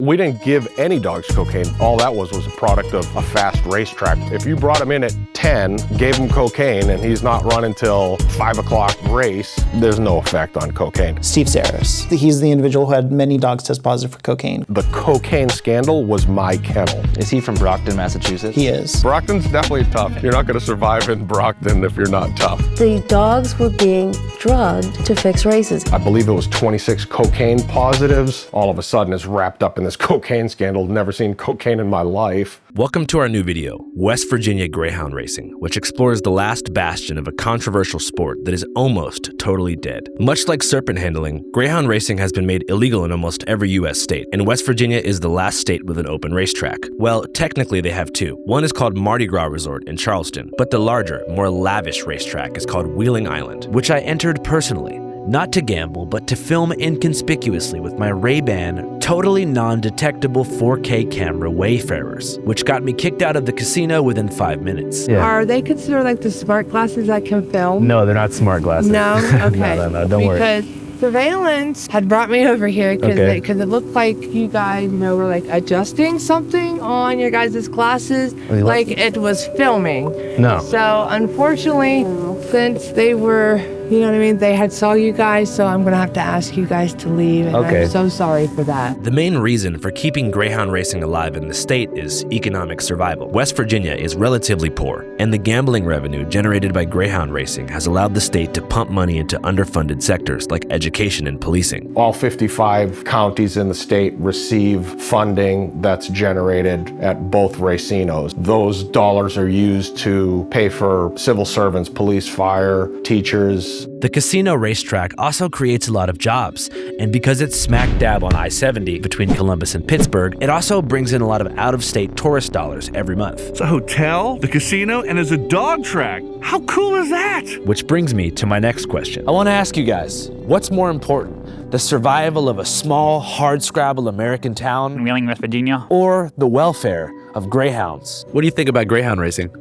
We didn't give any dogs cocaine. All that was a product of a fast racetrack. If you brought him in at 10, gave him cocaine, and he's not running till 5 o'clock race, there's no effect on cocaine. Steve Saris, he's the individual who had many dogs test positive for cocaine. The cocaine scandal was my kennel. Is he from Brockton, Massachusetts? He is. Brockton's definitely tough. You're not going to survive in Brockton if you're not tough. The dogs were being drugged to fix races. I believe it was 26 cocaine positives. All of a sudden it's wrapped up in this cocaine scandal. Never seen cocaine in my life. Welcome to our new video, West Virginia Greyhound Racing, which explores the last bastion of a controversial sport that is almost totally dead. Much like serpent handling, Greyhound racing has been made illegal in almost every U.S. state, and West Virginia is the last state with an open racetrack. Well, technically they have two. One is called Mardi Gras Resort in Charleston, but the larger, more lavish racetrack is called Wheeling Island, which I entered personally. Not to gamble, but to film inconspicuously with my Ray-Ban, totally non-detectable 4K camera Wayfarers, which got me kicked out of the casino within 5 minutes. Yeah. Are they considered like the smart glasses that can film? No, they're not smart glasses. No? Okay. No, don't worry. Because surveillance had brought me over here because it looked like you guys, were like adjusting something on your guys' glasses, like it was filming. No. So unfortunately, since they were, they had saw you guys, so I'm gonna have to ask you guys to leave, and I'm so sorry for that. The main reason for keeping greyhound racing alive in the state is economic survival. West Virginia is relatively poor, and the gambling revenue generated by greyhound racing has allowed the state to pump money into underfunded sectors like education and policing. All 55 counties in the state receive funding that's generated at both racinos. Those dollars are used to pay for civil servants, police, fire, teachers. The casino racetrack also creates a lot of jobs, and because it's smack dab on I-70 between Columbus and Pittsburgh, it also brings in a lot of out-of-state tourist dollars every month. It's a hotel, the casino, and there's a dog track. How cool is that? Which brings me to my next question. I want to ask you guys, what's more important? The survival of a small, hardscrabble American town in Wheeling, West Virginia, or the welfare of greyhounds? What do you think about greyhound racing?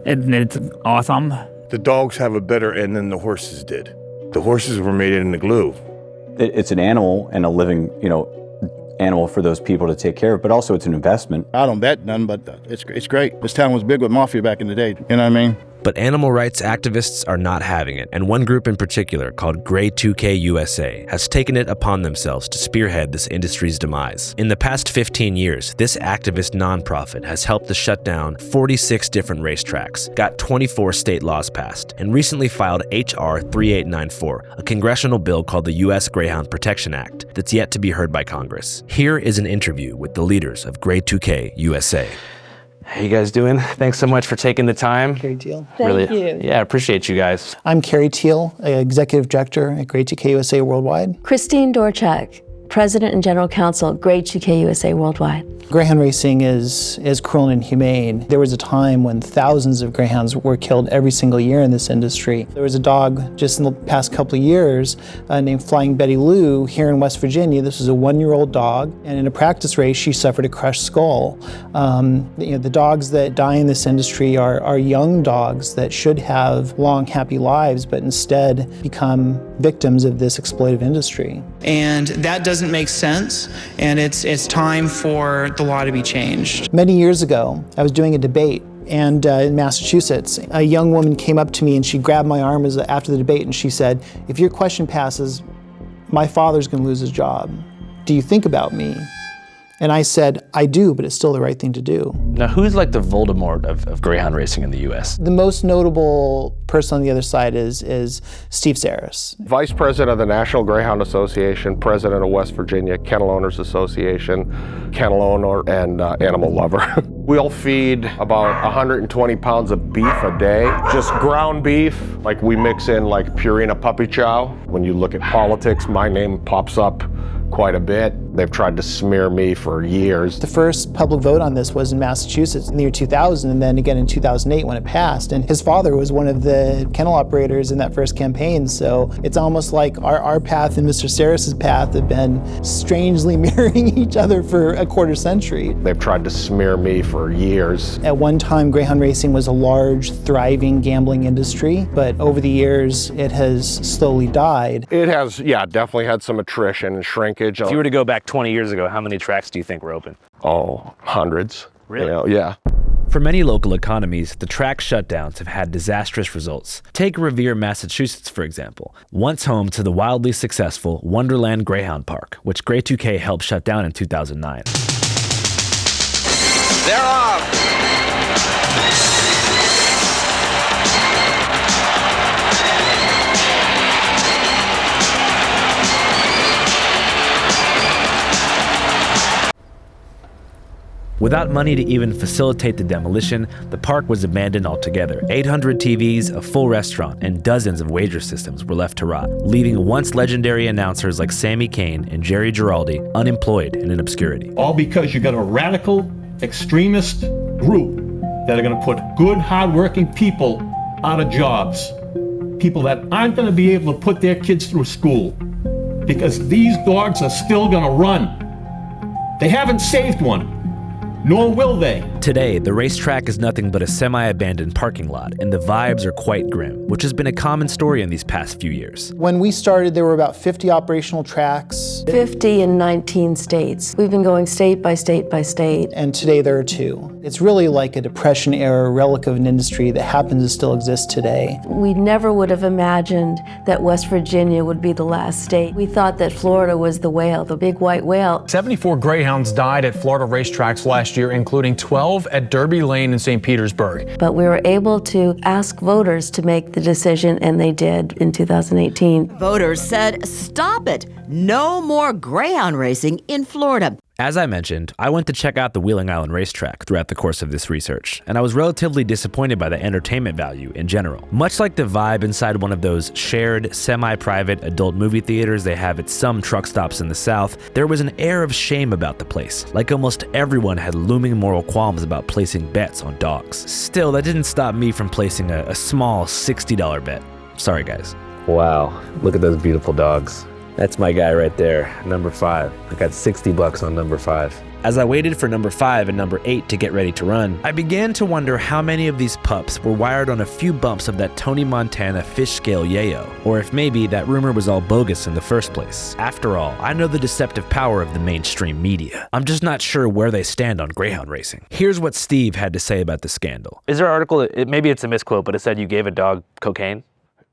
It's awesome. The dogs have a better end than the horses did. The horses were made in the glue. It's an animal and a living, animal for those people to take care of, but also it's an investment. I don't bet none, but it's great. This town was big with mafia back in the day, you know what I mean? But animal rights activists are not having it, and one group in particular, called Grey 2K USA, has taken it upon themselves to spearhead this industry's demise. In the past 15 years, this activist nonprofit has helped to shut down 46 different racetracks, got 24 state laws passed, and recently filed H.R. 3894, a congressional bill called the U.S. Greyhound Protection Act, that's yet to be heard by Congress. Here is an interview with the leaders of Grey 2K USA. How you guys doing? Thanks so much for taking the time. Carrie Teal. Thank you. Yeah, I appreciate you guys. I'm Carrie Teal, Executive Director at Grey 2K USA Worldwide. Christine Dorchak, President and General Counsel, Grey 2K USA Worldwide. Greyhound racing is cruel and inhumane. There was a time when thousands of greyhounds were killed every single year in this industry. There was a dog just in the past couple of years named Flying Betty Lou here in West Virginia. This was a 1-year-old dog, and in a practice race, she suffered a crushed skull. The dogs that die in this industry are young dogs that should have long, happy lives, but instead become victims of this exploitive industry. And that doesn't make sense, and it's time for the law to be changed. Many years ago, I was doing a debate and in Massachusetts, a young woman came up to me and she grabbed my arm after the debate and she said, "If your question passes, my father's gonna lose his job. Do you think about me?" And I said, "I do, but it's still the right thing to do." Now, who's like the Voldemort of greyhound racing in the U.S.? The most notable person on the other side is Steve Saris. Vice President of the National Greyhound Association, President of West Virginia Kennel Owners Association, kennel owner and animal lover. We'll feed about 120 pounds of beef a day, just ground beef. Like we mix in like Purina puppy chow. When you look at politics, my name pops up quite a bit. They've tried to smear me for years. The first public vote on this was in Massachusetts in the year 2000, and then again in 2008 when it passed. And his father was one of the kennel operators in that first campaign. So it's almost like our path and Mr. Saris's path have been strangely mirroring each other for a quarter century. They've tried to smear me for years. At one time, greyhound racing was a large, thriving gambling industry, but over the years, it has slowly died. It has, yeah, definitely had some attrition and shrinkage. If you were to go back back 20 years ago, how many tracks do you think were open? Oh, hundreds. Really? You know, yeah. For many local economies, the track shutdowns have had disastrous results. Take Revere, Massachusetts, for example, once home to the wildly successful Wonderland Greyhound Park, which Grey 2K helped shut down in 2009. They're off. Without money to even facilitate the demolition, the park was abandoned altogether. 800 TVs, a full restaurant, and dozens of wager systems were left to rot, leaving once legendary announcers like Sammy Kane and Jerry Giraldi unemployed and in obscurity. All because you got a radical extremist group that are going to put good, hardworking people out of jobs. People that aren't going to be able to put their kids through school because these dogs are still going to run. They haven't saved one. Nor will they. Today, the racetrack is nothing but a semi-abandoned parking lot, and the vibes are quite grim, which has been a common story in these past few years. When we started, there were about 50 operational tracks. 50 in 19 states. We've been going state by state by state. And today there are 2. It's really like a Depression-era relic of an industry that happens to still exist today. We never would have imagined that West Virginia would be the last state. We thought that Florida was the whale, the big white whale. 74 greyhounds died at Florida racetracks last year, including 12 at Derby Lane in St. Petersburg. But we were able to ask voters to make the decision, and they did in 2018. Voters said, stop it. No more greyhound racing in Florida. As I mentioned, I went to check out the Wheeling Island racetrack throughout the course of this research, and I was relatively disappointed by the entertainment value in general. Much like the vibe inside one of those shared, semi-private adult movie theaters they have at some truck stops in the South, there was an air of shame about the place, like almost everyone had looming moral qualms about placing bets on dogs. Still, that didn't stop me from placing a small $60 bet. Sorry guys. Wow, look at those beautiful dogs. That's my guy right there, number 5. I got $60 on number 5. As I waited for number 5 and number 8 to get ready to run, I began to wonder how many of these pups were wired on a few bumps of that Tony Montana fish scale yayo, or if maybe that rumor was all bogus in the first place. After all, I know the deceptive power of the mainstream media. I'm just not sure where they stand on greyhound racing. Here's what Steve had to say about the scandal. Is there an article, maybe it's a misquote, but it said you gave a dog cocaine?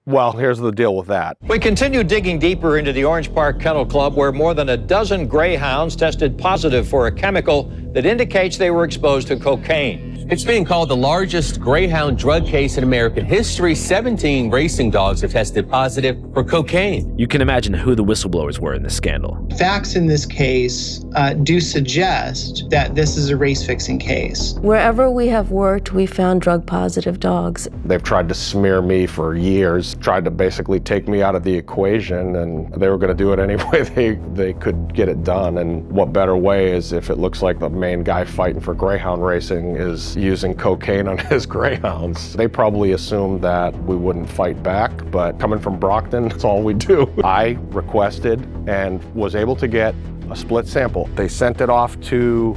Well, here's the deal with that. We continue digging deeper into the Orange Park Kennel Club, where more than a dozen greyhounds tested positive for a chemical that indicates they were exposed to cocaine. It's being called the largest greyhound drug case in American history. 17 racing dogs have tested positive for cocaine. You can imagine who the whistleblowers were in this scandal. Facts in this case do suggest that this is a race-fixing case. Wherever we have worked, we found drug-positive dogs. They've tried to smear me for years, tried to basically take me out of the equation, and they were going to do it any way they could get it done. And what better way is if it looks like the main guy fighting for greyhound racing is using cocaine on his greyhounds. They probably assumed that we wouldn't fight back, but coming from Brockton, that's all we do. I requested and was able to get a split sample. They sent it off to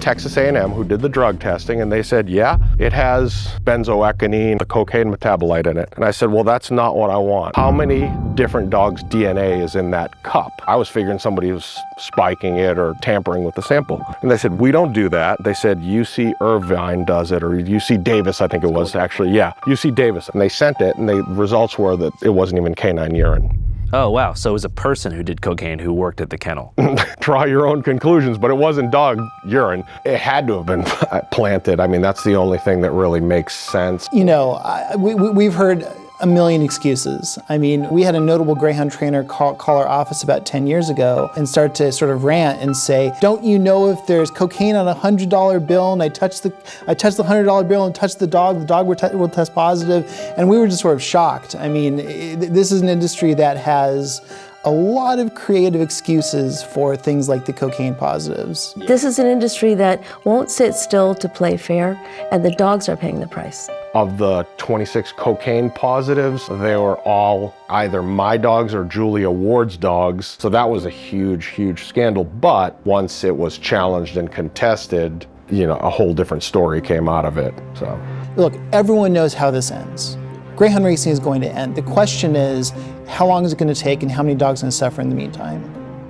Texas A&M, who did the drug testing, and they said, yeah, it has benzoecanine, the cocaine metabolite in it. And I said, well, that's not what I want. How many different dogs' DNA is in that cup? I was figuring somebody was spiking it or tampering with the sample. And they said, we don't do that. They said, UC Irvine does it, or UC Davis, I think it was actually. Yeah, UC Davis. And they sent it, and the results were that it wasn't even canine urine. Oh, wow. So it was a person who did cocaine who worked at the kennel. Draw your own conclusions, but it wasn't dog urine. It had to have been planted. I mean, that's the only thing that really makes sense. You know, we've heard a million excuses. I mean, we had a notable greyhound trainer call our office about 10 years ago and start to sort of rant and say, don't you know if there's cocaine on a $100 bill and I touch the $100 bill and touch the dog will test positive? And we were just sort of shocked. I mean, this is an industry that has a lot of creative excuses for things like the cocaine positives. This is an industry that won't sit still to play fair, and the dogs are paying the price. Of the 26 cocaine positives, they were all either my dogs or Julia Ward's dogs. So that was a huge, huge scandal. But once it was challenged and contested, you know, a whole different story came out of it. So, look, everyone knows how this ends. Greyhound racing is going to end. The question is, how long is it going to take and how many dogs are going to suffer in the meantime?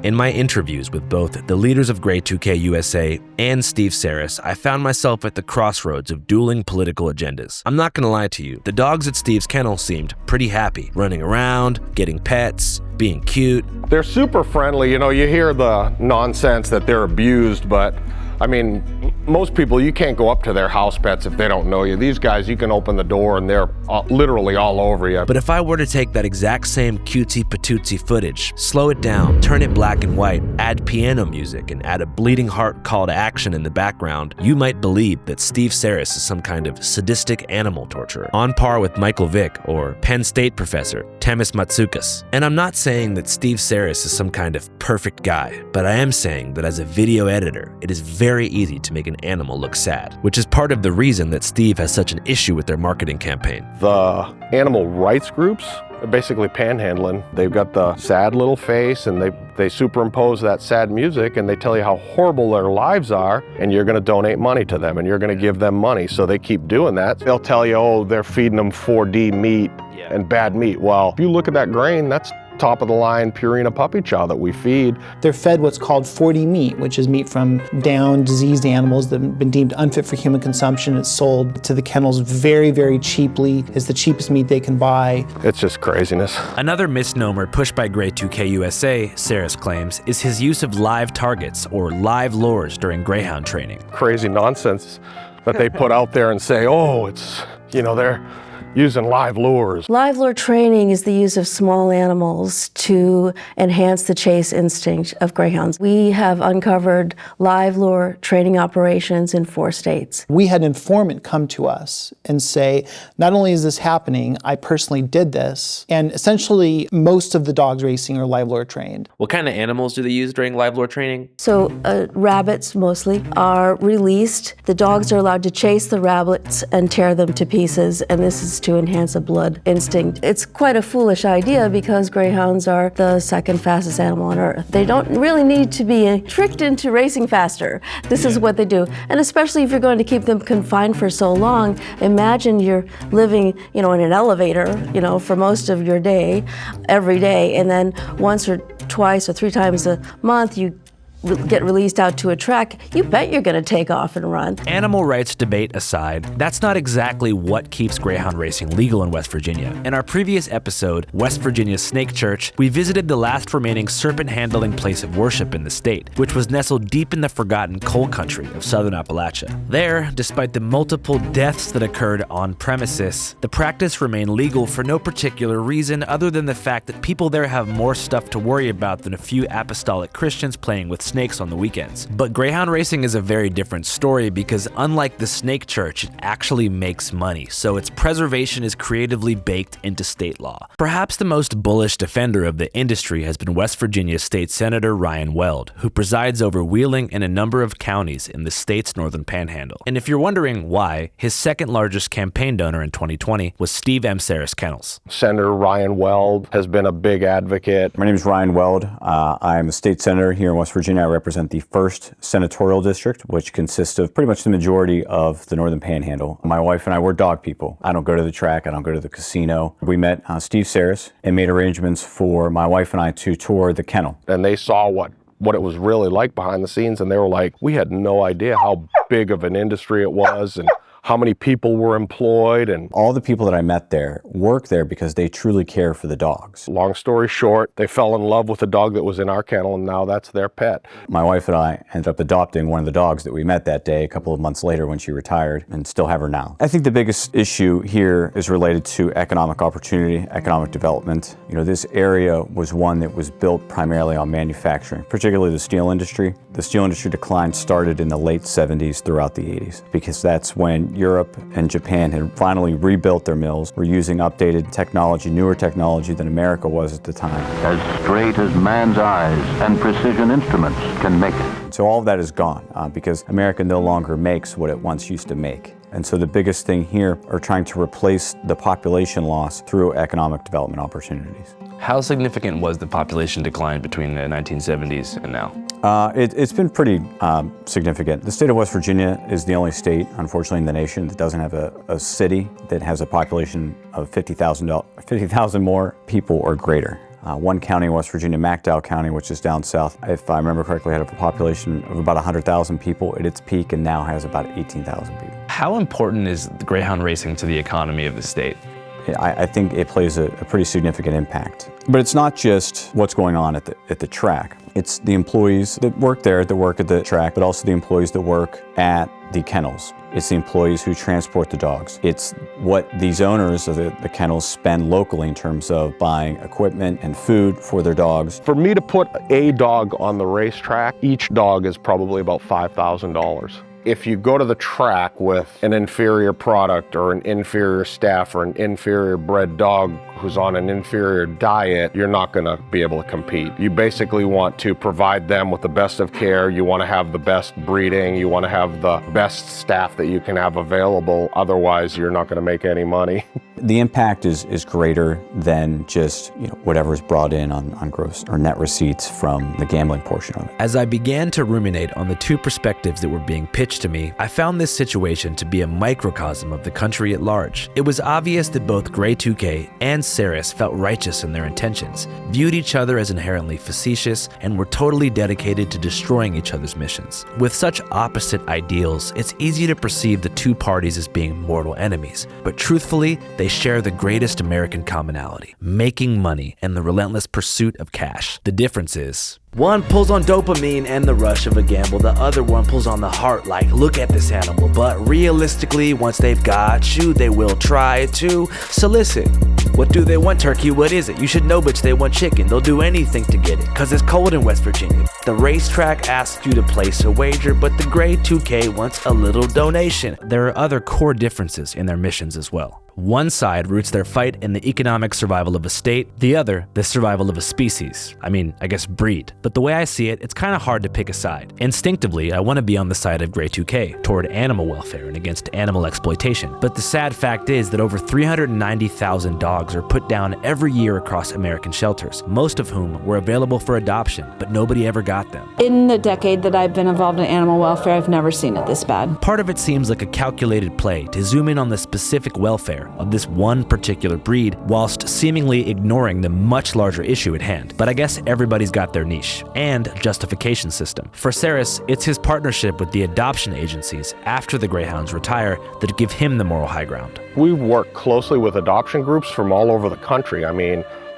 In my interviews with both the leaders of Grey 2K USA and Steve Saris, I found myself at the crossroads of dueling political agendas. I'm not gonna lie to you, the dogs at Steve's kennel seemed pretty happy, running around, getting pets, being cute. They're super friendly. You know, you hear the nonsense that they're abused, but I mean, most people, you can't go up to their house pets if they don't know you. These guys, you can open the door and they're literally all over you. But if I were to take that exact same cutesy patootsy footage, slow it down, turn it black and white, add piano music, and add a bleeding heart call to action in the background, you might believe that Steve Saris is some kind of sadistic animal torturer, on par with Michael Vick or Penn State professor Temis Matsoukas. And I'm not saying that Steve Saris is some kind of perfect guy, but I am saying that as a video editor, it is very easy to make an animal look sad, which is part of the reason that Steve has such an issue with their marketing campaign. The animal rights groups are basically panhandling. They've got the sad little face and they superimpose that sad music and they tell you how horrible their lives are, and you're gonna donate money to them and you're gonna give them money, so they keep doing that. They'll tell you, oh, they're feeding them 4D meat and bad meat. Well, if you look at that grain, that's top of the line Purina puppy chow that we feed. They're fed what's called 4D meat, which is meat from downed, diseased animals that have been deemed unfit for human consumption. It's sold to the kennels very, very cheaply. It's the cheapest meat they can buy. It's just craziness. Another misnomer pushed by Grey 2K USA, Saris claims, is his use of live targets or live lures during Greyhound training. Crazy nonsense that they put out there and say, oh, it's, you know, they're using live lures. Live lure training is the use of small animals to enhance the chase instinct of greyhounds. We have uncovered live lure training operations in 4 states. We had an informant come to us and say, not only is this happening, I personally did this. And essentially, most of the dogs racing are live lure trained. What kind of animals do they use during live lure training? So rabbits mostly are released. The dogs are allowed to chase the rabbits and tear them to pieces, and this is to enhance a blood instinct. It's quite a foolish idea because greyhounds are the second fastest animal on earth. They don't really need to be tricked into racing faster. This is what they do. And especially if you're going to keep them confined for so long, imagine you're living, in an elevator, for most of your day, every day, and then once or twice or 3 times a month you get released out to a track, you bet you're gonna take off and run. Animal rights debate aside, that's not exactly what keeps greyhound racing legal in West Virginia. In our previous episode, West Virginia's Snake Church, we visited the last remaining serpent-handling place of worship in the state, which was nestled deep in the forgotten coal country of southern Appalachia. There, despite the multiple deaths that occurred on premises, the practice remained legal for no particular reason other than the fact that people there have more stuff to worry about than a few apostolic Christians playing with snakes on the weekends. But greyhound racing is a very different story because unlike the Snake Church, it actually makes money, so its preservation is creatively baked into state law. Perhaps the most bullish defender of the industry has been West Virginia State Senator Ryan Weld, who presides over Wheeling and a number of counties in the state's northern panhandle. And if you're wondering why, his second largest campaign donor in 2020 was Steve M. Saris Kennels. Senator Ryan Weld has been a big advocate. My name is Ryan Weld. I'm a state senator here in West Virginia. I represent the 1st senatorial district, which consists of pretty much the majority of the northern panhandle. My wife and I, we're dog people. I don't go to the track. I don't go to the casino. We met Steve Saris and made arrangements for my wife and I to tour the kennel. And they saw what it was really like behind the scenes, and they were like, we had no idea how big of an industry it was and how many people were employed. And all the people that I met there work there because they truly care for the dogs. Long story short, they fell in love with the dog that was in our kennel, and now that's their pet. My wife and I ended up adopting one of the dogs that we met that day a couple of months later when she retired, and still have her now. I think the biggest issue here is related to economic opportunity, economic development. This area was one that was built primarily on manufacturing, particularly the steel industry. The steel industry decline started in the late 70s throughout the 80s, because that's when Europe and Japan had finally rebuilt their mills, were using updated technology, newer technology than America was at the time. As straight as man's eyes and precision instruments can make it. So all of that is gone because America no longer makes what it once used to make. And so the biggest thing here are trying to replace the population loss through economic development opportunities. How significant was the population decline between the 1970s and now? It's been pretty significant. The state of West Virginia is the only state, unfortunately, in the nation that doesn't have a city that has a population of 50,000 more people or greater. One county in West Virginia, McDowell County, which is down south, if I remember correctly, had a population of about 100,000 people at its peak and now has about 18,000 people. How important is Greyhound racing to the economy of the state? I think it plays a pretty significant impact. But it's not just what's going on at the track. It's the employees that work there, that work at the track, but also the employees that work at the kennels. It's the employees who transport the dogs. It's what these owners of the kennels spend locally in terms of buying equipment and food for their dogs. For me to put a dog on the racetrack, each dog is probably about $5,000. If you go to the track with an inferior product or an inferior staff or an inferior bred dog who's on an inferior diet, you're not going to be able to compete. You basically want to provide them with the best of care. You want to have the best breeding. You want to have the best staff that you can have available. Otherwise, you're not going to make any money. The impact is greater than just whatever's brought in on gross or net receipts from the gambling portion of it. As I began to ruminate on the two perspectives that were being pitched to me, I found this situation to be a microcosm of the country at large. It was obvious that both Grey 2K and Ceres felt righteous in their intentions, viewed each other as inherently facetious, and were totally dedicated to destroying each other's missions. With such opposite ideals, it's easy to perceive the two parties as being mortal enemies, but truthfully, they share the greatest American commonality: making money and the relentless pursuit of cash. The difference is, one pulls on dopamine and the rush of a gamble, the other one pulls on the heart like, look at this animal. But realistically, once they've got you, they will try to solicit. What do they want, turkey? What is it? You should know, bitch, they want chicken. They'll do anything to get it, cause it's cold in West Virginia. The racetrack asks you to place a wager, but the Grey 2K wants a little donation. There are other core differences in their missions as well. One side roots their fight in the economic survival of a state, the other, the survival of a species. I guess breed. But the way I see it, it's kind of hard to pick a side. Instinctively, I want to be on the side of Grey 2K, toward animal welfare and against animal exploitation. But the sad fact is that over 390,000 dogs are put down every year across American shelters, most of whom were available for adoption, but nobody ever got them. In the decade that I've been involved in animal welfare, I've never seen it this bad. Part of it seems like a calculated play to zoom in on the specific welfare of this one particular breed, whilst seemingly ignoring the much larger issue at hand. But I guess everybody's got their niche and justification system. For Ceres, it's his partnership with the adoption agencies after the Greyhounds retire that give him the moral high ground. We work closely with adoption groups from all over the country.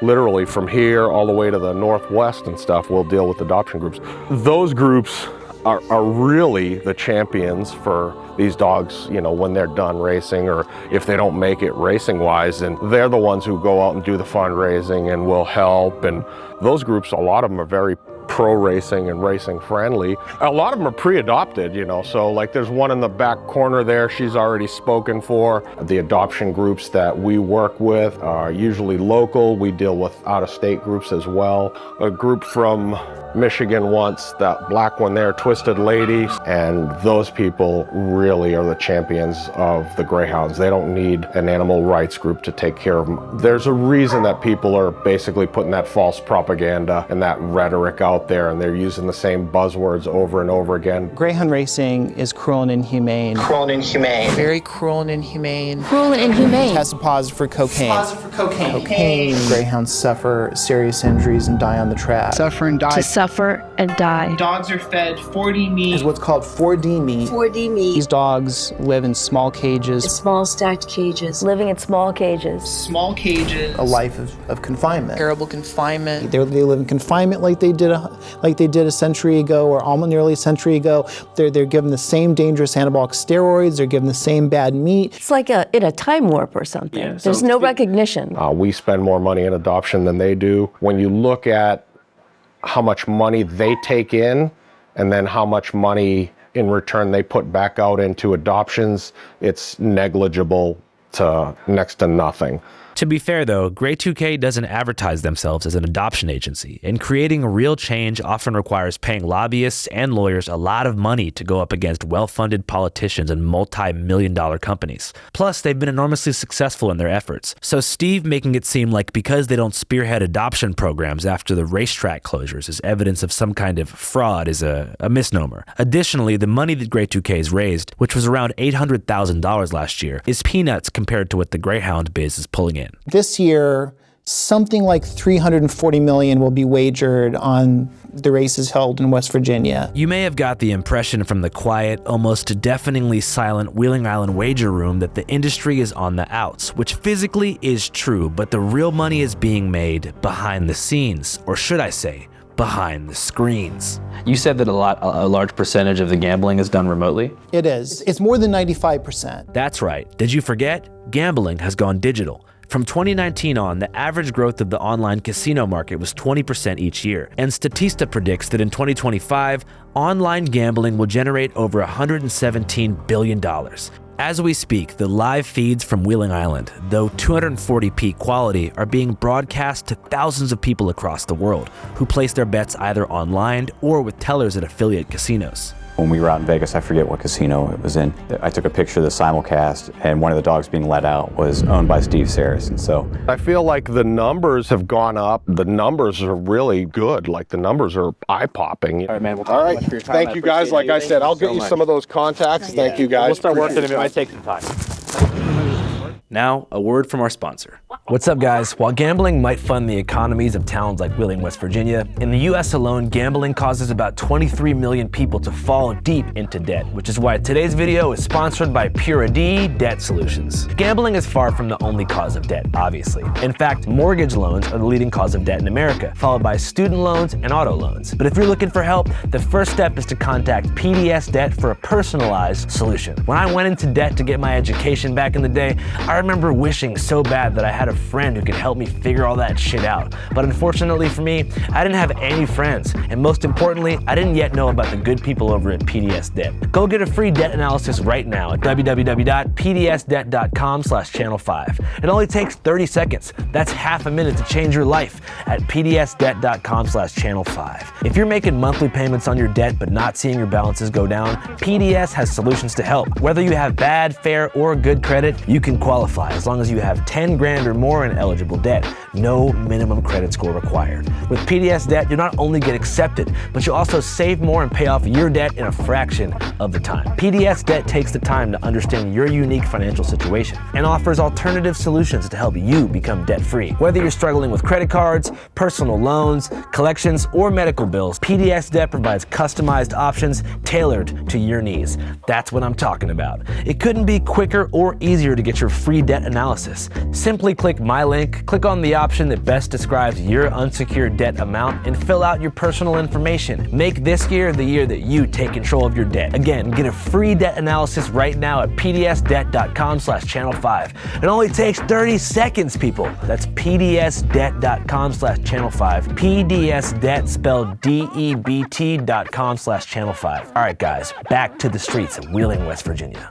Literally from here all the way to the Northwest and stuff, we'll deal with adoption groups. Those groups are really the champions for these dogs, when they're done racing or if they don't make it racing-wise, and they're the ones who go out and do the fundraising and will help. And those groups, a lot of them are very pro-racing and racing friendly. A lot of them are pre-adopted, so like there's one in the back corner there, she's already spoken for. The adoption groups that we work with are usually local. We deal with out-of-state groups as well. A group from Michigan once, that black one there, Twisted Ladies, and those people really are the champions of the Greyhounds. They don't need an animal rights group to take care of them. There's a reason that people are basically putting that false propaganda and that rhetoric out there, and they're using the same buzzwords over and over again. Greyhound racing is cruel and inhumane. Cruel and inhumane. Very cruel and inhumane. Cruel and inhumane. Tested positive for cocaine. Positive for cocaine. Greyhounds suffer serious injuries and die on the track. Suffer and die. To suffer and die. Dogs are fed 4D meat. Is what's called 4D meat. 4D meat. These dogs live in small cages. Small stacked cages. Living in small cages. Small cages. A life of confinement. Terrible confinement. They live in confinement like they did a century ago or almost nearly a century ago. They're given the same dangerous anabolic steroids. They're given the same bad meat. It's like in a time warp or something. Yeah, There's no recognition. We spend more money in adoption than they do. When you look at how much money they take in and then how much money in return they put back out into adoptions, it's negligible to next to nothing. To be fair though, Grey 2K doesn't advertise themselves as an adoption agency, and creating real change often requires paying lobbyists and lawyers a lot of money to go up against well-funded politicians and multi-million-dollar companies. Plus, they've been enormously successful in their efforts. So Steve making it seem like because they don't spearhead adoption programs after the racetrack closures is evidence of some kind of fraud is a misnomer. Additionally, the money that Grey 2K has raised, which was around $800,000 last year, is peanuts compared to what the Greyhound biz is pulling in. This year, something like $340 million will be wagered on the races held in West Virginia. You may have got the impression from the quiet, almost deafeningly silent Wheeling Island wager room that the industry is on the outs, which physically is true, but the real money is being made behind the scenes, or should I say, behind the screens. You said that a large percentage of the gambling is done remotely? It is. It's more than 95%. That's right. Did you forget? Gambling has gone digital. From 2019 on, the average growth of the online casino market was 20% each year, and Statista predicts that in 2025, online gambling will generate over $117 billion. As we speak, the live feeds from Wheeling Island, though 240p quality, are being broadcast to thousands of people across the world who place their bets either online or with tellers at affiliate casinos. When we were out in Vegas, I forget what casino it was in, I took a picture of the simulcast, and one of the dogs being let out was owned by Steve Saris, and so. I feel like the numbers have gone up. The numbers are really good. Like, the numbers are eye-popping. All right, man. Well, all right. Thank you, guys. Like I said, I'll get you some of those contacts. Thank you, guys. We'll start working if it might take some time. Now, a word from our sponsor. What's up, guys? While gambling might fund the economies of towns like Wheeling, West Virginia, in the US alone, gambling causes about 23 million people to fall deep into debt, which is why today's video is sponsored by Pura D Debt Solutions. Gambling is far from the only cause of debt, obviously. In fact, mortgage loans are the leading cause of debt in America, followed by student loans and auto loans. But if you're looking for help, the first step is to contact PDS Debt for a personalized solution. When I went into debt to get my education back in the day, I remember wishing so bad that I had a friend who could help me figure all that shit out. But unfortunately for me, I didn't have any friends. And most importantly, I didn't yet know about the good people over at PDS Debt. Go get a free debt analysis right now at www.pdsdebt.com/channel5. It only takes 30 seconds. That's half a minute to change your life at pdsdebt.com/channel5. If you're making monthly payments on your debt but not seeing your balances go down, PDS has solutions to help. Whether you have bad, fair, or good credit, you can qualify as long as you have 10 grand or more in eligible debt. No minimum credit score required. With PDS Debt, you not only get accepted, but you also save more and pay off your debt in a fraction of the time. PDS Debt takes the time to understand your unique financial situation and offers alternative solutions to help you become debt-free. Whether you're struggling with credit cards, personal loans, collections, or medical bills, PDS Debt provides customized options tailored to your needs. That's what I'm talking about. It couldn't be quicker or easier to get your free debt analysis. Simply click my link, click on the option that best describes your unsecured debt amount, and fill out your personal information. Make this year the year that you take control of your debt. Again, get a free debt analysis right now at pdsdebt.com/channel5. It only takes 30 seconds, people. That's pdsdebt.com/channel5. PDSdebt spelled DEBT.com/channel5. All right, guys, back to the streets of Wheeling, West Virginia.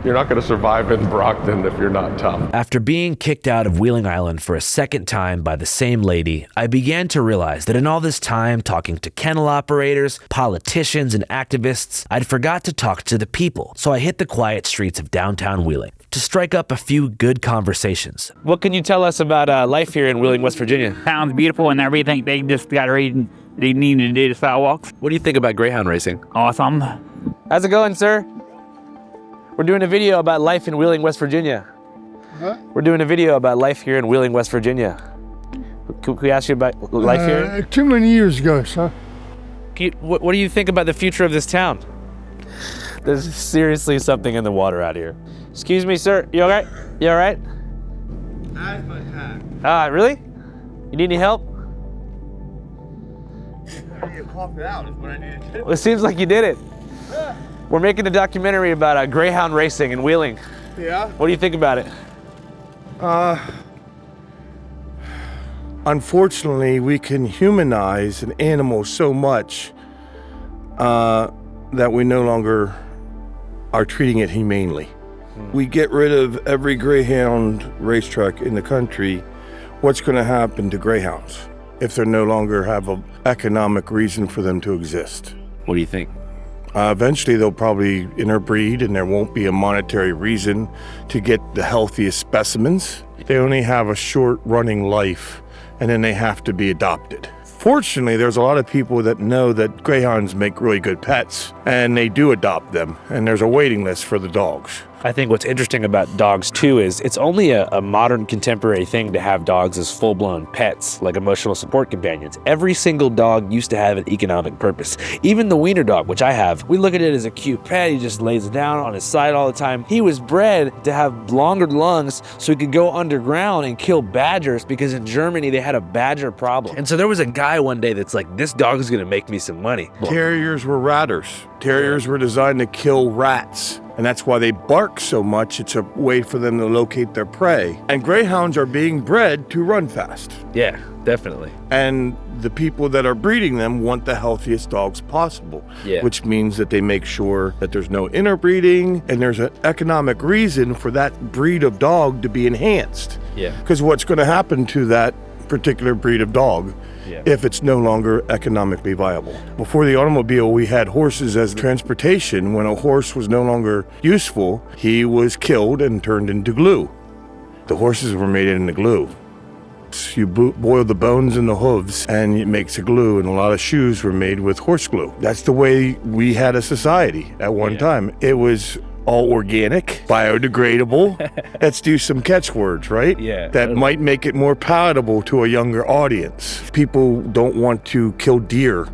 You're not going to survive in Brockton if you're not tough. After being kicked out of Wheeling Island for a second time by the same lady, I began to realize that in all this time talking to kennel operators, politicians, and activists, I'd forgot to talk to the people. So I hit the quiet streets of downtown Wheeling to strike up a few good conversations. What can you tell us about life here in Wheeling, West Virginia? Sounds beautiful and everything. They just got ready. They need to do the sidewalks. What do you think about Greyhound racing? Awesome. How's it going, sir? We're doing a video about life in Wheeling, West Virginia. Huh? We're doing a video about life here in Wheeling, West Virginia. Can we ask you about life here? Too many years ago, sir. What do you think about the future of this town? There's seriously something in the water out here. Excuse me, sir. You all right? You all right? Really? You need any help? Well, it seems like you did it. We're making a documentary about Greyhound racing in Wheeling. Yeah? What do you think about it? Unfortunately, we can humanize an animal so much that we no longer are treating it humanely. We get rid of every Greyhound racetrack in the country. What's going to happen to Greyhounds if they no longer have an economic reason for them to exist? What do you think? Eventually, they'll probably interbreed, and there won't be a monetary reason to get the healthiest specimens. They only have a short running life, and then they have to be adopted. Fortunately, there's a lot of people that know that Greyhounds make really good pets, and they do adopt them, and there's a waiting list for the dogs. I think what's interesting about dogs too is it's only a modern contemporary thing to have dogs as full-blown pets, like emotional support companions. Every single dog used to have an economic purpose. Even the wiener dog, which I have, we look at it as a cute pet. He just lays down on his side all the time. He was bred to have longer lungs so he could go underground and kill badgers, because in Germany they had a badger problem. And so there was a guy one day that's like, this dog is gonna make me some money. Terriers were ratters. Terriers were designed to kill rats. And that's why they bark so much. It's a way for them to locate their prey. And greyhounds are being bred to run fast. Yeah, definitely. And the people that are breeding them want the healthiest dogs possible, which means that they make sure that there's no interbreeding and there's an economic reason for that breed of dog to be enhanced. Yeah. Because what's going to happen to that particular breed of dog if it's no longer economically viable? Before the automobile, we had horses as transportation. When a horse was no longer useful, he was killed and turned into glue. The horses were made into glue. You boil the bones and the hooves and it makes a glue, and a lot of shoes were made with horse glue. That's the way we had a society at one time. It was all organic, biodegradable. Let's do some catchwords, right? Yeah. That might make it more palatable to a younger audience. People don't want to kill deer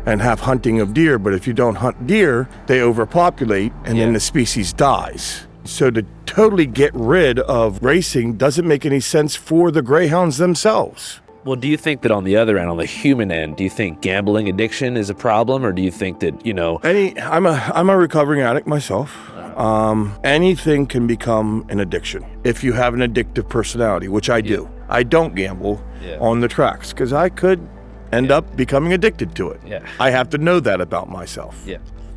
and have hunting of deer, but if you don't hunt deer, they overpopulate and then the species dies. So to totally get rid of racing doesn't make any sense for the greyhounds themselves. Well, do you think that on the other end, on the human end, do you think gambling addiction is a problem, or do you think that, you know... I'm a recovering addict myself. Anything can become an addiction if you have an addictive personality, which I do. I don't gamble on the tracks because I could end up becoming addicted to it. I have to know that about myself.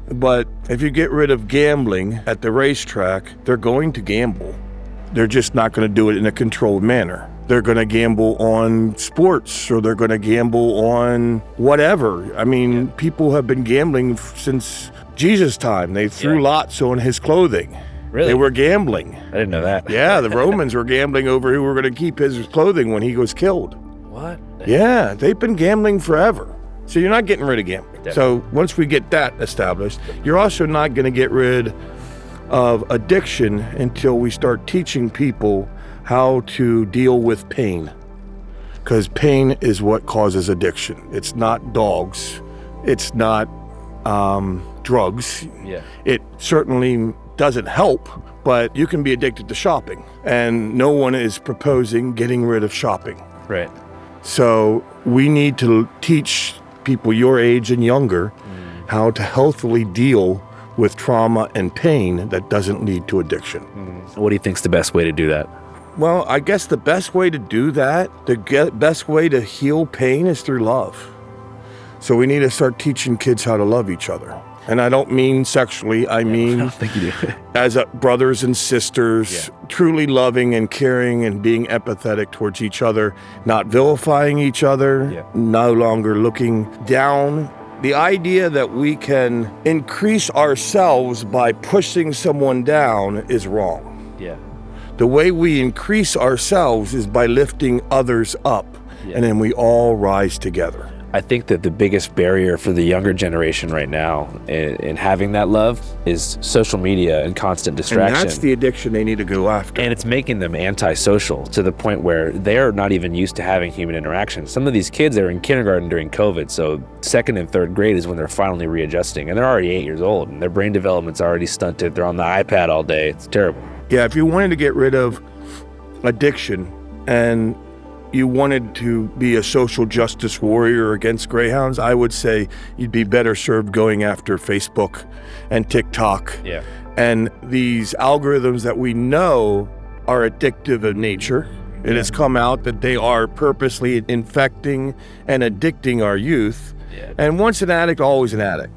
But if you get rid of gambling at the racetrack, they're going to gamble. They're just not going to do it in a controlled manner. They're going to gamble on sports, or they're going to gamble on whatever. I mean, people have been gambling since Jesus' time. They threw lots on his clothing. Really? They were gambling. I didn't know that. Yeah, the Romans were gambling over who were going to keep his clothing when he was killed. What? Yeah, they've been gambling forever. So you're not getting rid of gambling. Definitely. So once we get that established, you're also not going to get rid of addiction until we start teaching people how to deal with pain. Because pain is what causes addiction. It's not dogs. It's not drugs. It certainly doesn't help, but you can be addicted to shopping. And no one is proposing getting rid of shopping. Right. So we need to teach people your age and younger how to healthily deal with trauma and pain that doesn't lead to addiction. What do you think's the best way to do that? Well, I guess the best way to do that, best way to heal pain is through love. So we need to start teaching kids how to love each other. And I don't mean sexually, I mean I don't think you do. as brothers and sisters, truly loving and caring and being empathetic towards each other, not vilifying each other, no longer looking down. The idea that we can increase ourselves by pushing someone down is wrong. The way we increase ourselves is by lifting others up, and then we all rise together. I think that the biggest barrier for the younger generation right now in having that love is social media and constant distraction. And that's the addiction they need to go after. And it's making them antisocial to the point where they're not even used to having human interaction. Some of these kids are in kindergarten during COVID, so 2nd and 3rd grade is when they're finally readjusting, and they're already 8 years old, and their brain development's already stunted. They're on the iPad all day. It's terrible. Yeah, if you wanted to get rid of addiction and you wanted to be a social justice warrior against greyhounds, I would say you'd be better served going after Facebook and TikTok and these algorithms that we know are addictive in nature. It has come out that they are purposely infecting and addicting our youth. And once an addict, always an addict.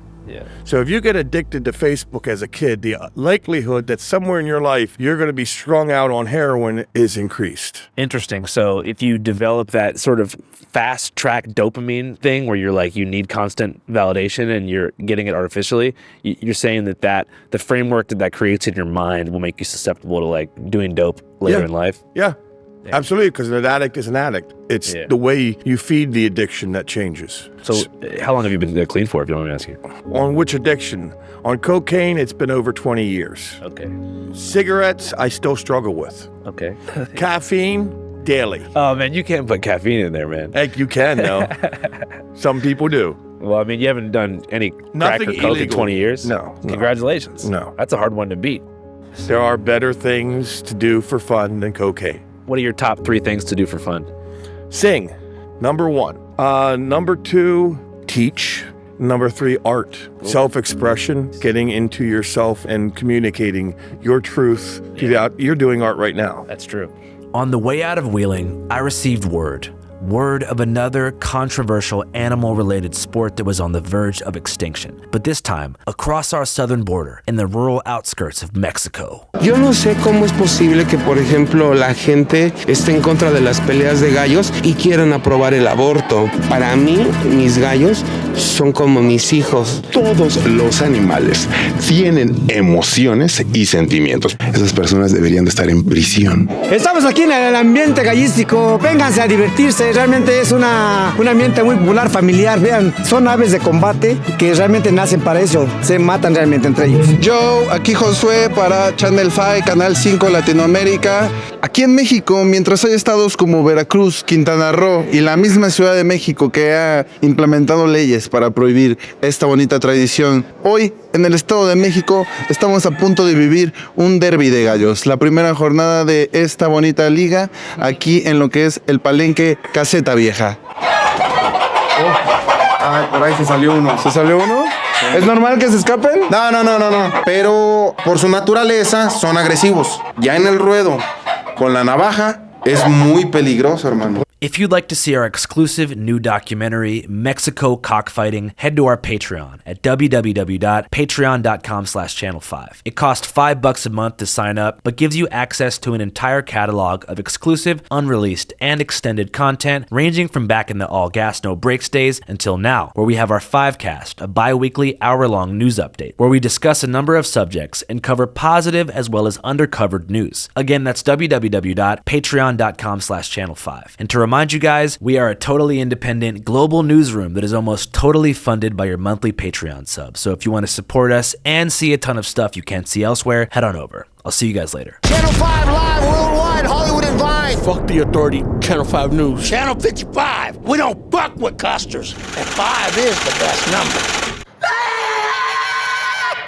So if you get addicted to Facebook as a kid, the likelihood that somewhere in your life you're going to be strung out on heroin is increased. Interesting. So if you develop that sort of fast track dopamine thing where you're like, you need constant validation and you're getting it artificially, you're saying that the framework that creates in your mind will make you susceptible to like doing dope later in life? Yeah. Absolutely, because an addict is an addict. It's the way you feed the addiction that changes. So how long have you been clean for, if you don't mind me asking? On which addiction? On cocaine, it's been over 20 years. Okay. Cigarettes, I still struggle with. Okay. Caffeine, daily. Oh, man, you can't put caffeine in there, man. Heck, you can, though. Some people do. Well, I mean, you haven't done any crack or coke in 20 years? No. Congratulations. No. That's a hard one to beat. There are better things to do for fun than cocaine. What are your top 3 things to do for fun? Sing, number 1. Number 2, teach. Number 3, art. Self-expression, getting into yourself and communicating your truth. You're doing art right now. That's true. On the way out of Wheeling, I received word of another controversial animal-related sport that was on the verge of extinction, but this time across our southern border in the rural outskirts of Mexico. Yo no sé cómo es posible que, por ejemplo, la gente esté en contra de las peleas de gallos y quieran aprobar el aborto. Para mí, mis gallos son como mis hijos. Todos los animales tienen emociones y sentimientos. Esas personas deberían de estar en prisión. Estamos aquí en el ambiente gallístico. Vénganse a divertirse. Realmente es un ambiente muy popular, familiar. Vean, son aves de combate que realmente nacen para eso. Se matan realmente entre ellos. Yo, aquí Josué para Channel 5, Canal 5 Latinoamérica. Aquí en México, mientras hay estados como Veracruz, Quintana Roo y la misma Ciudad de México que ha implementado leyes para prohibir esta bonita tradición, hoy en el Estado de México estamos a punto de vivir un derbi de gallos, la primera jornada de esta bonita liga aquí en lo que es el Palenque Caseta Vieja. Ay, por ahí se salió uno. ¿Se salió uno? Sí. ¿Es normal que se escapen? No. Pero por su naturaleza son agresivos. Ya en el ruedo, con la navaja, es muy peligroso, hermano. If you'd like to see our exclusive new documentary, Mexico Cockfighting, head to our Patreon at www.patreon.com/channel5. It costs $5 a month to sign up, but gives you access to an entire catalog of exclusive, unreleased, and extended content, ranging from back in the all gas, no brakes days until now, where we have our 5cast, a bi-weekly, hour-long news update, where we discuss a number of subjects and cover positive as well as undercovered news. Again, that's www.patreon.com/channel5. And to remind you guys, we are a totally independent global newsroom that is almost totally funded by your monthly Patreon sub. So if you want to support us and see a ton of stuff you can't see elsewhere, head on over. I'll see you guys later. Channel 5 live worldwide, Hollywood and Vine. Fuck the authority, Channel 5 News. Channel 55. We don't fuck with custers. And 5 is the best number.